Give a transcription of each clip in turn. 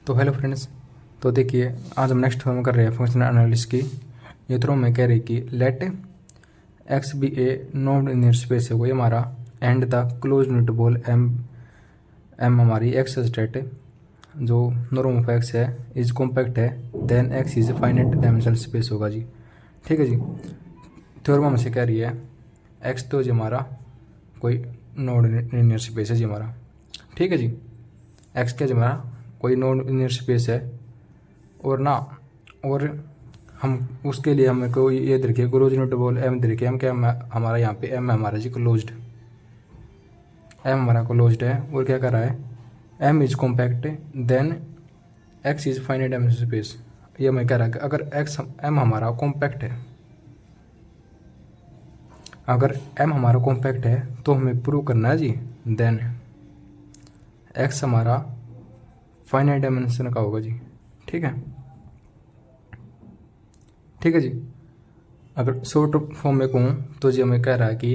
तो hello friends. तो देखिए आज हम नेक्स्ट थ्योरम कर रहे हैं फंक्शनल एनालिसिस की। ये थ्योरम में कह रही कि let x be a non linear space है कोई हमारा and the close unit M M हमारी एक्स स्टेट जो नॉर्म ऑफ एक्स है इज कॉम्पैक्ट है then x is finite dimensional space होगा जी। ठीक है जी। थ्योरम हमसे कह रही है एक्स तो जी हमारा कोई नॉन लीनियर स्पेस है जी हमारा। ठीक है जी। एक्स क्या जी हमारा कोई नॉन लीनियर स्पेस है और ना और हम उसके लिए हमें कोई ये देखिए क्लोज यूनिट एम देखिए एम क्या हमारा यहाँ पे एम है हमारा जी क्लोज्ड। एम हमारा क्लोज्ड है और क्या कर रहा है M is compact then x is finite dimensional space. ये मैं कह रहा है कि अगर एक्स एम हमारा कॉम्पैक्ट है, अगर एम हमारा कॉम्पैक्ट है तो हमें प्रूव करना है जी देन एक्स हमारा फाइनाइट डायमेंशन का होगा जी। ठीक है, ठीक है जी। अगर शॉर्ट फॉर्म में कहूँ तो जी हमें कह रहा है कि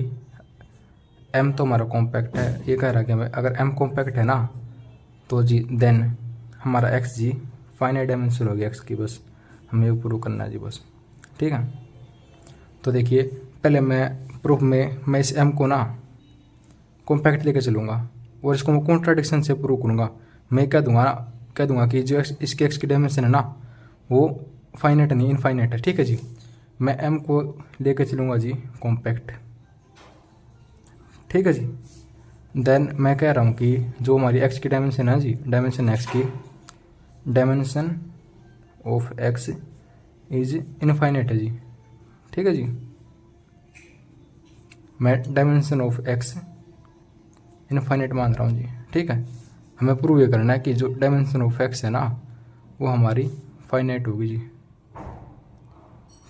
एम तो हमारा कॉम्पैक्ट है। ये कह रहा है कि हमें अगर एम कॉम्पैक्ट है ना तो जी देन हमारा एक्स जी फाइनाइट डायमेंशन होगी एक्स की, बस हमें ये प्रूव करना है जी बस। ठीक है, तो देखिए पहले मैं प्रूफ में मैं इस एम को ना कॉम्पैक्ट लेके चलूँगा और इसको मैं कॉन्ट्राडिक्शन से प्रूव करूँगा। मैं कह दूंगा कि जो इसके एक्स की डायमेंशन है ना वो फाइनाइट नहीं इनफाइनाइट है। ठीक है जी। मैं एम को लेके चलूँगा जी कॉम्पैक्ट। ठीक है जी। देन मैं कह रहा हूँ कि जो हमारी एक्स की डायमेंशन है जी, डायमेंशन एक्स की dimension of x is infinite है जी। ठीक है जी। मैं डायमेंशन ऑफ एक्स इनफाइनाइट मान रहा हूँ जी। ठीक है, हमें प्रूव ये करना है कि जो डायमेंशन ऑफ एक्स है ना वो हमारी फाइनाइट होगी जी।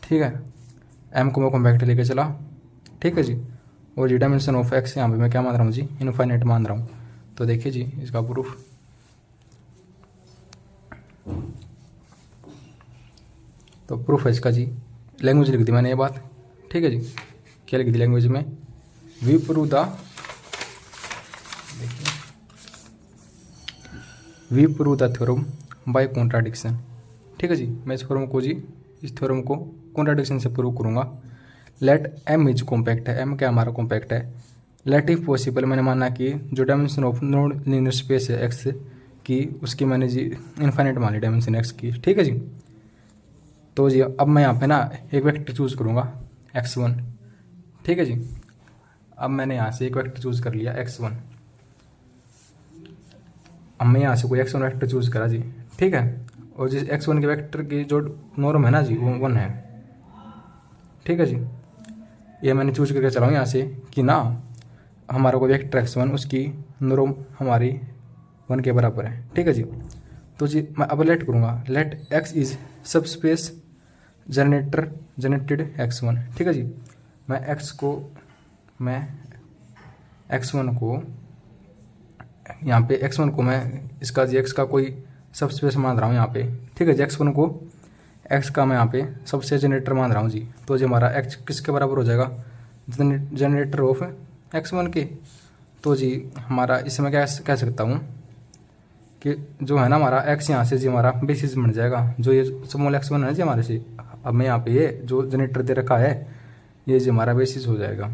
ठीक है, एम को मैं कॉम्पैक्ट लेके चला। ठीक है जी। और जी डायमेंशन ऑफ एक्स यहाँ पे मैं क्या मान रहा हूँ जी इनफाइनाइट मान रहा हूँ। तो देखिए जी इसका प्रूफ। तो प्रूफ है इसका जी, लैंग्वेज लिख दी मैंने ये बात। ठीक है जी, क्या लिख दी लैंग्वेज में, we prove the we prove the theorem by contradiction. ठीक है जी, मैं इस थ्योरम को कॉन्ट्राडिक्शन से प्रूव करूँगा। लेट एम इज कॉम्पैक्ट है, एम क्या हमारा कॉम्पैक्ट है। लेट इफ पॉसिबल मैंने माना कि जो dimension of non linear space है एक्स की उसकी मैंने जी इनफाइनाइट मान ली डायमेंशन एक्स की। ठीक है जी। तो जी अब मैं यहाँ पे ना एक वेक्टर चूज़ करूँगा x1। ठीक है जी, अब मैंने यहाँ से एक वेक्टर चूज़ कर लिया x1। अब मैं यहाँ से कोई x1 वेक्टर चूज़ करा जी। ठीक है, और जिस x1 के वेक्टर की जो नॉर्म है ना जी वो 1 है। ठीक है जी, ये मैंने चूज करके चलाऊँ यहाँ से कि ना हमारा कोई वेक्टर x1 उसकी नॉर्म हमारी 1 के बराबर है। ठीक है जी। तो जी मैं अब लेट करूँगा, लेट x इज सब स्पेस जनरेटेड x1। ठीक है जी, मैं x1 को यहाँ पे x1 को मैं इसका जी x का कोई सब स्पेस मान रहा हूँ यहाँ पे। ठीक है जी, x1 को x का मैं यहाँ पे सबसे जनरेटर मान रहा हूँ जी। तो जी हमारा x किसके बराबर हो जाएगा, जनरेटर ऑफ x1 के। तो जी हमारा इसमें क्या कह सकता हूँ कि जो है ना हमारा x यहाँ से जी हमारा बेसिस बन जाएगा। जो ये स्मॉल x1 है जी हमारे से, अब मैं यहाँ पे ये जो जनरेटर दे रखा है ये जी हमारा बेसिस हो जाएगा।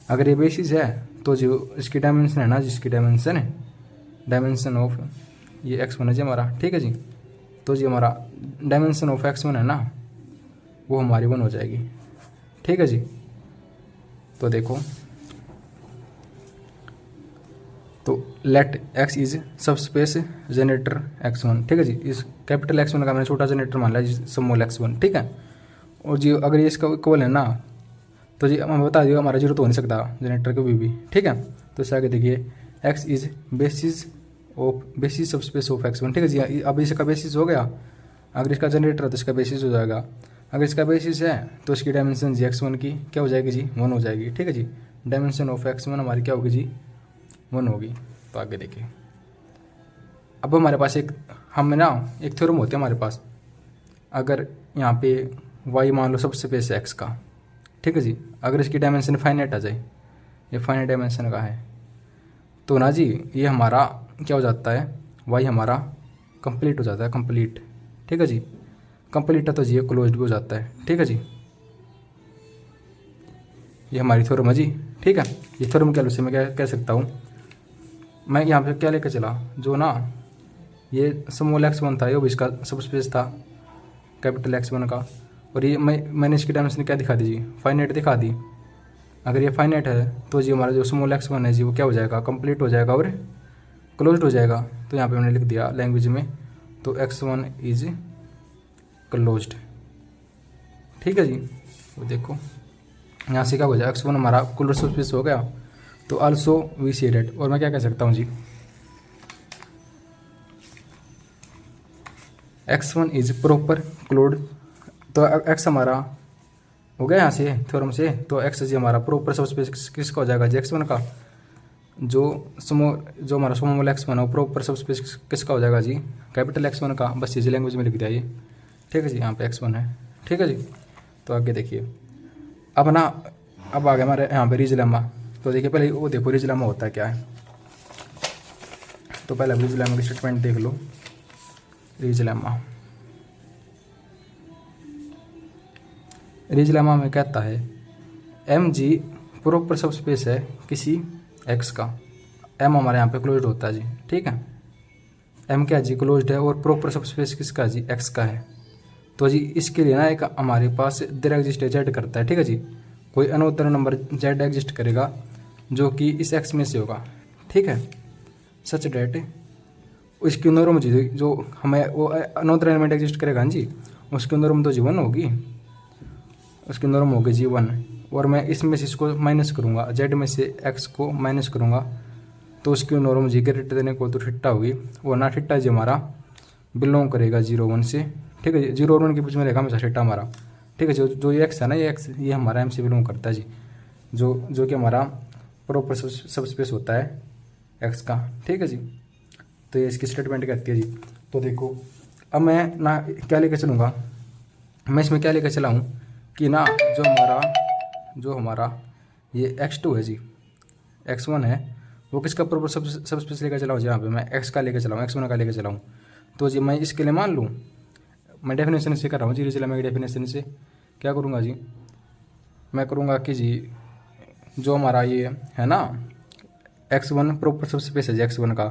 अगर ये बेसिस है तो जो इसकी डायमेंशन है ना जिसकी डायमेंशन ऑफ ये x1 है जी हमारा। ठीक है जी। तो जी हमारा डायमेंशन ऑफ x1 है ना वो हमारी 1 हो जाएगी। ठीक है जी। तो देखो, तो लेट x इज सब स्पेस जनरेटर x1। ठीक है जी, इस कैपिटल x1 का मैंने छोटा जनरेटर मान लिया जी स्मॉल x1। ठीक है, और जी अगर ये इसका इक्वल है ना तो जी हमें बता दियो हमारा 0 तो हो नहीं सकता जनरेटर के भी। ठीक है, तो इससे आगे देखिए x इज बेसिस सब स्पेस ऑफ x1। ठीक है जी, अब इसका बेसिस हो गया। अगर इसका जनरेटर है तो इसका बेसिस हो जाएगा। अगर इसका बेसिस है तो इसकी डायमेंशन जी x1 की क्या हो जाएगी जी 1 हो जाएगी। ठीक है जी, डायमेंशन ऑफ x1 हमारी क्या होगी जी 1 होगी। तो आगे देखिए, अब हमारे पास एक थ्योरम होते हैं हमारे पास। अगर यहाँ पे y मान लो सब स्पेस है x का। ठीक है जी, अगर इसकी डायमेंशन फाइनाइट आ जाए, ये फाइनाइट डायमेंशन का है तो ना जी ये हमारा क्या हो जाता है y हमारा कंप्लीट हो जाता है, कंप्लीट। ठीक है जी, कंप्लीट है तो जी ये क्लोज्ड भी हो जाता है। ठीक है जी, ये हमारी थ्योरम है जी। ठीक है, ये थ्योरम के से मैं क्या कह सकता हूँ, मैं यहाँ पे क्या लेकर चला, जो ना ये स्मॉल x1 था, ये भी इसका सब स्पेस था कैपिटल x1 का, और ये मैंने इसकी डायमेंशन क्या दिखा दी जी, फाइनाइट दिखा दी। अगर ये फाइनाइट है तो जी हमारा जो स्मॉल x1 है जी वो क्या हो जाएगा, कंप्लीट हो जाएगा और क्लोज्ड हो जाएगा। तो यहाँ पे मैंने लिख दिया लैंग्वेज में, तो x1 इज क्लोज्ड। ठीक है जी, वो देखो यहाँ से क्या हो जाएगा, x1 हमारा क्लोज्ड सब स्पेस हो गया, तो आल्सो वी सी डेट। और मैं क्या कह सकता हूँ जी, x1 इज प्रॉपर क्लोज्ड, तो x हमारा हो गया यहाँ से थ्योरम से, तो x जी हमारा प्रॉपर सब स्पेस किसका हो जाएगा जी, x1 का। जो हमारा स्मॉल x1 है वो प्रॉपर सब स्पेस किसका हो जाएगा जी, कैपिटल x1 का। बस इसी लैंग्वेज में लिख दिया ये। ठीक है जी, यहाँ पे x1 है। ठीक है जी, तो आगे देखिए अब ना, अब आ गया हमारे यहाँ पे रीज लेमा। तो देखिए पहले वो देखो रीज लेमा होता है क्या है, तो पहले रीज लेमा की स्टेटमेंट देख लो। रीज लेमा में कहता है एम जी प्रॉपर सब स्पेस है किसी x का। m हमारे यहाँ पे क्लोज्ड होता है जी। ठीक है, m क्या जी, क्लोज्ड है, और प्रॉपर सब स्पेस किसका जी, x का है। तो जी इसके लिए ना एक हमारे पास देर एग्जिस्ट z करता है। ठीक है जी, कोई अनोदर नंबर z एग्जिस्ट करेगा जो कि इस x में से होगा। ठीक है, सच डेट उसकी नॉर्म जी जो हमें वो अनोदर एलिमेंट एग्जिस्ट करेगा जी, उसकी नॉर्म तो जी 1 होगी, उसकी नॉर्म होगी जी 1। और मैं इसमें से इसको माइनस करूँगा, z में से x को माइनस करूँगा, तो उसकी नॉर्म जी greater than equal to theta होगी, और ना थीटा जी हमारा बिलोंग करेगा 0 1 से। ठीक है जी, 0 और 1 के बीच में रहेगा हमेशा थीटा हमारा। ठीक है, जो ये x है ना, ये x ये हमारा m से बिलोंग करता है जी, जो कि हमारा प्रॉपर सब स्पेस होता है x का। ठीक है जी, तो ये इसकी स्टेटमेंट कहती है जी। तो देखो अब मैं ना क्या लेकर चलूँगा, मैं इसमें क्या लेकर चला हूँ कि ना जो हमारा ये x2 है जी, x1 है, वो किसका प्रॉपर सब स्पेस लेकर चलाऊँ जी, यहाँ पे मैं x का लेकर चलाऊँ, x1 का लेकर चलाऊँ। तो जी मैं इसके लिए मान लूँ, मैं डेफिनेशन से कर रहा हूँ जी, रिजल्ट में डेफिनेशन से क्या करूँगा जी, मैं करूँगा कि जी जो हमारा ये है ना x1 प्रॉपर सब स्पेस है जी x1 का,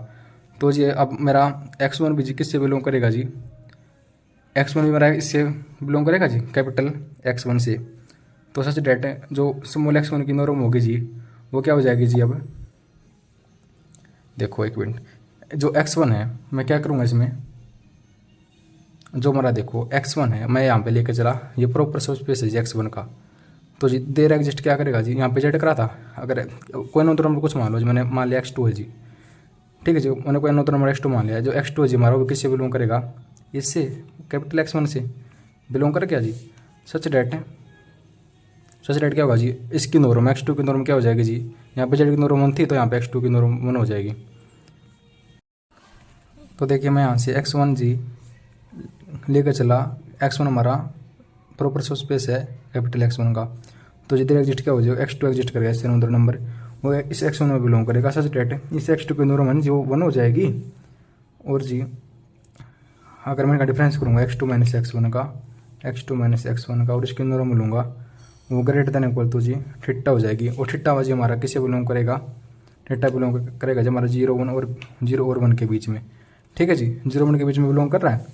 तो जी अब मेरा x1 भी जी किससे बिलोंग करेगा जी, x1 भी मेरा इससे बिलोंग करेगा जी, कैपिटल x1 से। तो सच डेट जो स्मॉल x1 की नॉर्म होगी जी वो क्या हो जाएगी जी, अब देखो एक मिनट, जो x1 है मैं क्या करूँगा इसमें, जो हमारा देखो x1 है मैं यहाँ पे लेकर चला, ये प्रॉपर सब स्पेस है जी x1 का। तो जी देर एग्जिस्ट क्या करेगा जी, यहाँ पे z करा था, अगर कोई नंबर नंबर कुछ मान लो जी, मैंने मान लिया x2 है जी। ठीक है जी, मैंने कोई नंबर नंबर x2 मान लिया, जो x2 है जी हमारा वो किससे बिलोंग करेगा, इससे कैपिटल x1 से बिलोंग कर क्या जी, सच डेट क्या होगा जी, इसकी नॉर्म x2 की नॉर्म क्या हो जाएगी जी, यहाँ पे z की नॉर्म 1 थी तो यहाँ पे x2 की नॉर्म 1 हो जाएगी। तो देखिए मैं यहाँ से x1 जी लेकर चला, x1 हमारा प्रॉपर सब स्पेस है कैपिटल x1 का, तो जिधर एग्जिस्ट क्या हो जाएगा, x2 एग्जिस्ट करेगा, इससे नंबर नंबर वो इस x1 में बिलोंग करेगा, सच डेट इस x2 की नॉर्म जो 1 हो जाएगी। और जी अगर मैं इनका डिफरेंस करूँगा x2 माइनस x1 का और इसकी नॉर्म लूँगा, वो ग्रेटर देन इक्वल टू जी थीटा हो जाएगी। और थीटा जी हमारा किससे बिलोंग करेगा, थीटा बिलोंग करेगा जी हमारा 0 और 1 के बीच में। ठीक है जी, 0 1 के बीच में बिलोंग कर रहा है,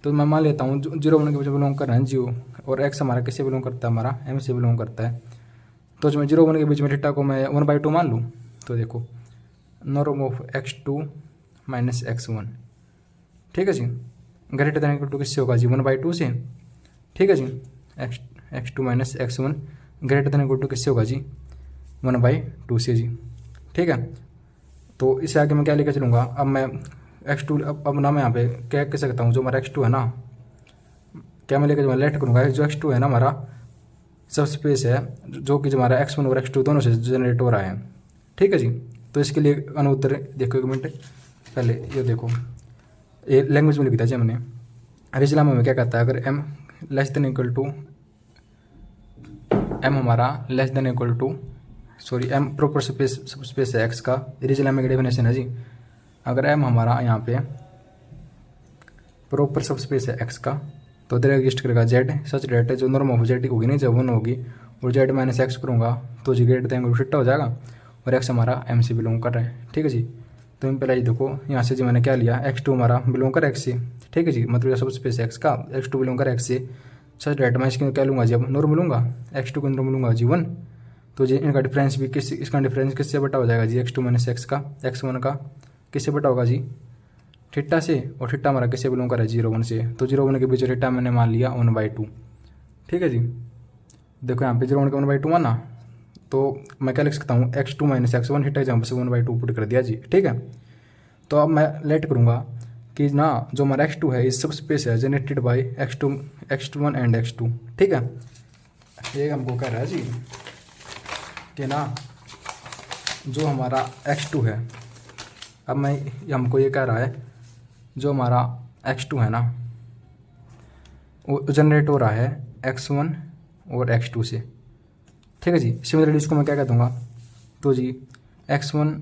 तो मैं मान लेता हूँ 0 1 के बीच में बिलोंग कर रहा है जीरो, और x हमारा किससे बिलोंग करता है, हमारा m से बिलोंग करता है। तो जो मैं 0 1 के बीच में थीटा को मैं 1/2 मान लूँ, तो देखो norm of x2 minus x1। ठीक है जी, ग्रेटर देन इक्वल टू किससे होगा जी, 1/2 से। ठीक है जी, x2 minus x1 greater than equal to किससे होगा जी, 1/2 से जी। ठीक है, तो इससे आगे मैं क्या लेकर चलूँगा, अब मैं x2 अब ना मैं यहाँ पे क्या कह सकता हूँ, जो हमारा x2 है ना, क्या मैं लेकर लेट करूँगा, जो x2 है ना हमारा सब स्पेस है, जो कि हमारा x1 और x2 दोनों से जनरेट हो रहा है। ठीक है जी, तो इसके लिए अनुत्तर देखो एक मिनट पहले, ये देखो ये लैंग्वेज में लिख दिया जी हमने। रिजल्ट में क्या कहता है, अगर m less than equal to m हमारा less than equal to m proper space है x का, रिजल्ट में डेफिनेशन है जी। अगर m हमारा यहाँ पे प्रॉपर सब स्पेस है एक्स का, तो इधर एग्जिस्ट करेगा जेड सच डेट जो नॉर्म ऑफ जेड होगी नहीं, जब 1 होगी और जेड माइनस एक्स करूँगा तो जी ग्रेटर देन छिट्टा हो जाएगा और एक्स हमारा एम से बिलोंग कर रहा है। ठीक है जी, तो इन पहले देखो यहाँ से जी मैंने क्या लिया, x2 हमारा बिलोंग कर एक्स से। ठीक है जी, मतलब सब स्पेस एक्स का x2 बिलोंग कर एक्स से सच डेट मैं इसके क्या लूँगा जी, अब नॉर्म लूँगा x2 के नॉर्म लूँगा जी 1, तो जी इनका डिफरेंस भी इसका डिफरेंस किससे बटा हो जाएगा जी, x2 माइनस एक्स का x1 का किससे बटा होगा जी, थीटा से, और थीटा हमारा किससे बिलोंग कर है 0 1 से, तो 0 1 के बीच थीटा मैंने मान लिया 1/2। ठीक है जी, देखो यहाँ पे 0 1 का 1/2 माना, तो मैं क्या लिख सकता हूँ x2 माइनस x1 थीटा जहाँ से 1/2 पुट कर दिया जी। ठीक है, तो अब मैं लेट करूँगा कि ना जो हमारा x2 है इस सब स्पेस है generated by x1 and x2। ठीक है, ये हमको कह रहा है जी कि ना जो हमारा x2 है, अब मैं हमको ये कह रहा है जो हमारा x2 है ना वो जनरेट हो रहा है x1 और x2 से। ठीक है जी, सिमिलरली इसको मैं क्या कह दूँगा, तो जी x1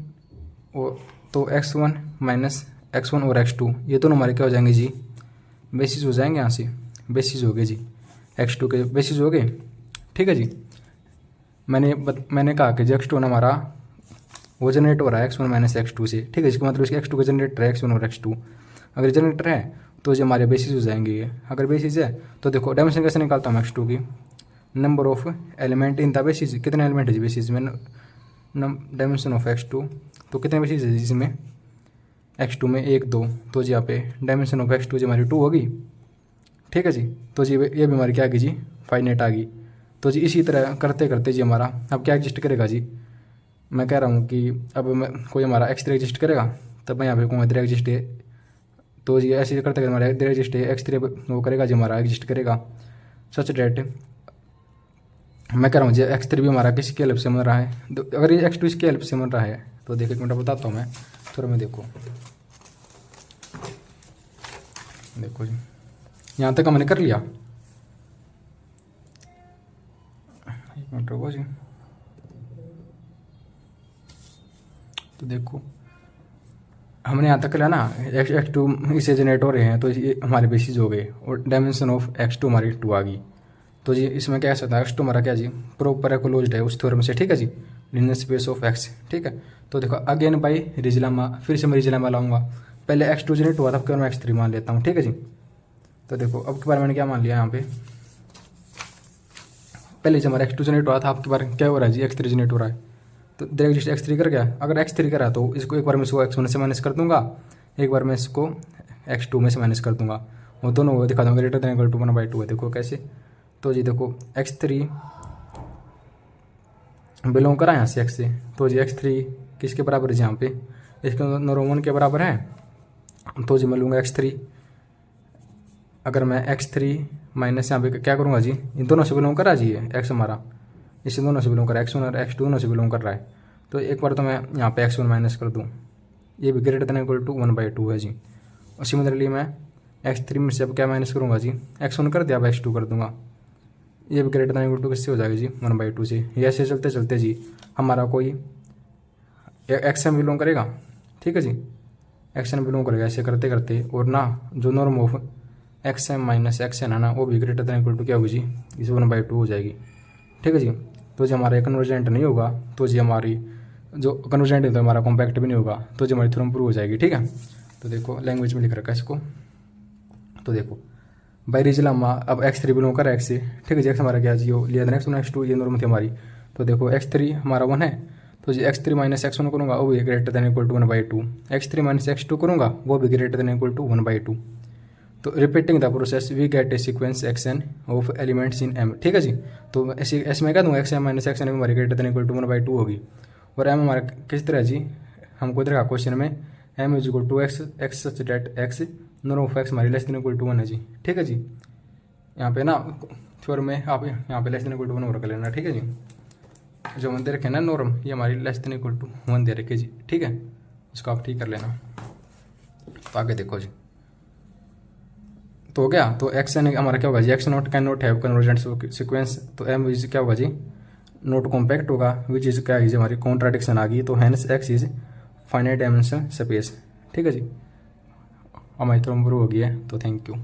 और तो x1 माइनस x1 और x2 ये दोनों हमारे क्या हो जाएंगे जी, बेसिस हो जाएंगे, यहाँ से बेसिस हो गए जी, x2 के बेसिस हो गए। ठीक है जी, मैंने कहा कि जो x2 ना हमारा वो जनरेट हो रहा है x1 माइनस x2 से। ठीक है, इसका मतलब इसके x2 का जनरेटर है x1 और x2, अगर जनरेटर है तो जो हमारे बेसिस हो जाएंगे ये, अगर बेसिस है तो देखो डायमेंशन कैसे निकालता हूँ x2 की, number of element in the basis, कितने एलिमेंट है जी बेसिस में, डायमेंशन ऑफ x2, तो कितने बेसिस है जिसमें x2 में 1 2, तो जी यहाँ पे डायमेंशन ऑफ x2 जी हमारी 2 होगी। ठीक है जी, तो जी ये भी हमारी क्या आ गई जी, फाइनाइट आ गई। तो जी इसी तरह करते करते जी हमारा अब क्या एग्जिस्ट करेगा जी, मैं कह रहा हूँ कि अब मैं कोई हमारा x3 एग्जिस्ट करेगा, तब मैं यहाँ पे कहूँगा इधर एग्जिस्ट है, तो जी ऐसे करते करते हमारा इधर एग्जिस्ट है x3 वो करेगा जी हमारा एग्जिस्ट करेगा सच डेट, मैं कह रहा हूँ जी x3 भी हमारा किसकी हेल्प से बन रहा है, अगर ये x2 इसकी हेल्प से बन रहा है तो देखो एक मिनट बताता हूँ मैं थोड़ा मैं, देखो जी यहाँ तक हमने कर लिया, एक मिनट रुको जी, तो देखो हमने यहाँ तक कर लिया ना, x2 इसे जनरेट हो रहे हैं तो ये हमारे बेसिस हो गए और डायमेंशन ऑफ x2 हमारी 2 आ गई। तो जी इसमें क्या सकता है x2 हमारा क्या जी प्रॉपर क्लोज्ड है उस थ्योरम से। ठीक है जी, लीनियर स्पेस ऑफ x। ठीक है, तो देखो अगेन बाई रिजलेमा, फिर से मैं रिजलेमा लाऊंगा, पहले x2 जनरेट हुआ था, अब मैं x3 मान लेता हूँ। ठीक है जी, तो देखो अब के बार मैंने क्या मान लिया यहाँ पे, पहले जब हमारा x2 जनरेट हुआ था, आपके बार क्या हो रहा है जी x3 जनरेट हो रहा है, तो डायरेक्ट x3 कर गया, अगर x3 करा तो इसको एक बार मैं इसको x1 से माइनस कर दूंगा, एक बार मैं इसको x2 में से माइनस कर दूंगा, वो दोनों वो दिखा दूंगा ग्रेटर देन इक्वल टू 1/2 है। देखो कैसे, तो जी देखो x3 बिलोंग करा यहाँ से x से, तो जी x3 किसके बराबर है यहाँ पे, इसके नॉर्म 1 के बराबर है, तो जी मैं लूँगा x3, अगर मैं x3 माइनस यहाँ पे क्या करूँगा जी, इन दोनों से बिलोंग करा जी ये x हमारा, इससे दोनों से बिलोंग कर रहा है, x1 और x2 दोनों से बिलोंग कर रहा है, तो एक बार तो मैं यहाँ पे x1 माइनस कर दूँ, ये भी ग्रेटर देन इक्वल टू 1/2 है जी। और सिमिलरली मैं x3 में से अब क्या माइनस करूँगा जी, x1 कर दिया, अब x2 कर दूँगा, ये भी ग्रेटर देन इक्वल टू किससे हो जाएगा जी 1/2 से। ये ऐसे चलते चलते जी हमारा कोई x में बिलोंग करेगा। ठीक है जी, x में बिलोंग करेगा, ऐसे करते करते, और ना जो norm of x minus x है ना वो भी ग्रेटर देन इक्वल टू क्या होगी जी, इस 1/2 हो जाएगी। ठीक है जी, तो जी हमारा कन्वर्जेंट नहीं होगा, तो जी हमारी जो कन्वर्जेंट है तो हमारा कॉम्पैक्ट भी नहीं होगा, तो जी हमारी थ्योरम प्रूव हो जाएगी। ठीक है, तो देखो लैंग्वेज में लिख रखा है इसको, तो देखो बाई रिजलेमा अब x3 बिलोंग कर x से। ठीक है जी, x हमारा क्या जी हो लिया था x1 x2 ये नॉर्म थी हमारी, तो देखो x3 हमारा 1 है, तो जी x3 माइनस x1 करूँगा वो भी greater than equal to 1/2, x3 minus x2 करूँगा वो भी ग्रेटर देन इक्वल टू 1/2, तो repeating the process we get a sequence xn of elements in m। ठीक है जी, तो ऐसे मैं कह दूँगा xm माइनस xn हमारी ग्रेटर देन इक्वल टू 1/2 होगी, और m हमारा किस तरह जी, हमको इधर का क्वेश्चन में m is equal to x such that x norm of x हमारी लेस देन इक्वल टू 1 है जी। ठीक है जी, यहाँ पे ना थ्योरम में आप यहाँ पे लेस देन इक्वल टू 1 रख लेना। ठीक है जी, जो हम दे रखे ना नॉर्म ये हमारी लेस देन इक्वल टू 1 दे रखे जी। ठीक है, इसको आप ठीक कर लेना। तो आगे देखो जी, तो हो गया, तो एक्स एन हमारा क्या होगा जी, X not can not have convergent sequence, तो एम इज क्या होगा जी नॉट कॉम्पैक्ट होगा, विच इज क्या इज हमारी कॉन्ट्राडिक्शन आ गई, तो hence X is finite dimension space. ठीक है जी, हमारी थ्रो इम्प्रूव हो गई है। तो थैंक यू।